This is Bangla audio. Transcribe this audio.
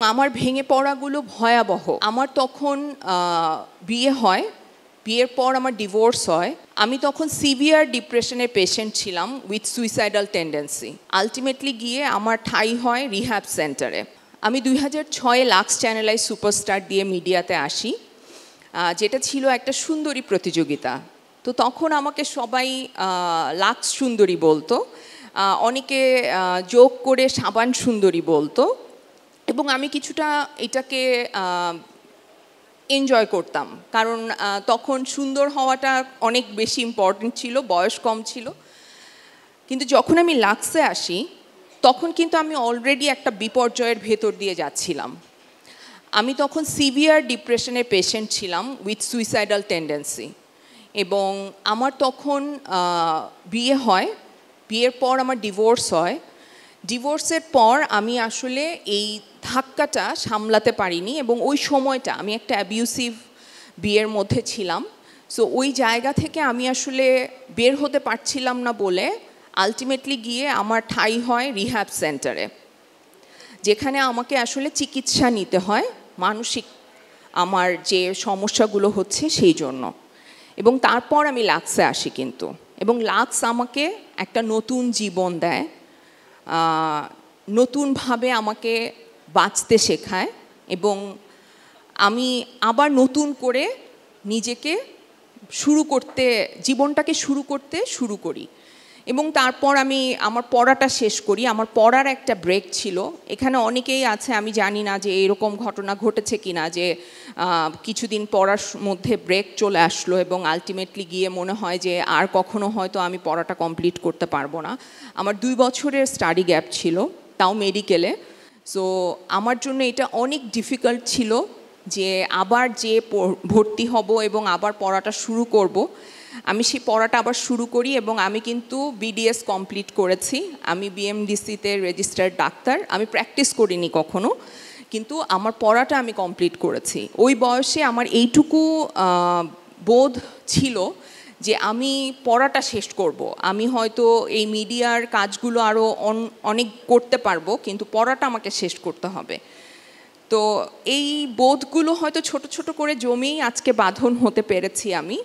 আমার ভেঙে পড়াগুলো ভয়াবহ। আমার তখন বিয়ে হয়, বিয়ের পর আমার ডিভোর্স হয়। আমি তখন সিভিয়ার ডিপ্রেশনের পেশেন্ট ছিলাম উইথ সুইসাইডাল টেন্ডেন্সি। আলটিমেটলি গিয়ে আমার ঠাঁই হয় রিহ্যাব সেন্টারে। আমি 2006-এ লাক্স চ্যানেলাইজ সুপারস্টার দিয়ে মিডিয়াতে আসি, যেটা ছিল একটা সুন্দরী প্রতিযোগিতা। তো তখন আমাকে সবাই লাক্স সুন্দরী বলতো, অনেকে জোক করে সাবান সুন্দরী বলতো, এবং আমি কিছুটা এটাকে এনজয় করতাম, কারণ তখন সুন্দর হওয়াটা অনেক বেশি ইম্পর্টেন্ট ছিল, বয়স কম ছিল। কিন্তু যখন আমি লাক্সে আসি তখন কিন্তু আমি অলরেডি একটা বিপর্যয়ের ভেতর দিয়ে যাচ্ছিলাম। আমি তখন সিভিয়ার ডিপ্রেশনের পেশেন্ট ছিলাম উইথ সুইসাইডাল টেন্ডেন্সি, এবং আমার তখন বিয়ে হয়, বিয়ের পর আমার ডিভোর্স হয়। ডিভোর্সের পর আমি আসলে এই ধাক্কাটা সামলাতে পারিনি, এবং ওই সময়টা আমি একটা অ্যাবিউসিভ বিয়ের মধ্যে ছিলাম। সো ওই জায়গা থেকে আমি আসলে বের হতে পারছিলাম না বলে আলটিমেটলি গিয়ে আমার ঠাঁই হয় রিহ্যাব সেন্টারে, যেখানে আমাকে আসলে চিকিৎসা নিতে হয় মানসিক আমার যে সমস্যাগুলো হচ্ছে সেই জন্য। এবং তারপর আমি লাক্সে আসি কিন্তু, এবং লাক্স আমাকে একটা নতুন জীবন দেয়, নতুনভাবে আমাকে বাঁচতে শেখায়, এবং আমি আবার নতুন করে নিজেকে জীবনটাকে শুরু করি। এবং তারপর আমি আমার পড়াটা শেষ করি। আমার পড়ার একটা ব্রেক ছিল। এখানে অনেকেই আছে, আমি জানি না যে এরকম ঘটনা ঘটেছে কিনা, যে কিছুদিন পড়ার মধ্যে ব্রেক চলে আসলো এবং আলটিমেটলি গিয়ে মনে হয় যে আর কখনো হয়তো আমি পড়াটা কমপ্লিট করতে পারবো না। আমার 2 বছরের স্টাডি গ্যাপ ছিল, তাও মেডিকেলে। সো আমার জন্য এটা অনেক ডিফিকাল্ট ছিল যে আবার যে ভর্তি হব এবং আবার পড়াটা শুরু করব। আমি সেই পড়াটা আবার শুরু করি, এবং আমি কিন্তু বিডিএস কমপ্লিট করেছি। আমি বিএমডিসিতে রেজিস্টার্ড ডাক্তার। আমি প্র্যাকটিস করিনি কখনো, কিন্তু আমার পড়াটা আমি কমপ্লিট করেছি। ওই বয়সে আমার এইটুকু বোধ ছিল যে আমি পড়াটা শেষ করব। আমি হয়তো এই মিডিয়ার কাজগুলো আরও অনেক করতে পারবো, কিন্তু পড়াটা আমাকে শেষ করতে হবে। তো এই বোধগুলো হয়তো ছোট ছোট করে জমেই আজকে বাঁধন হতে পেরেছি আমি।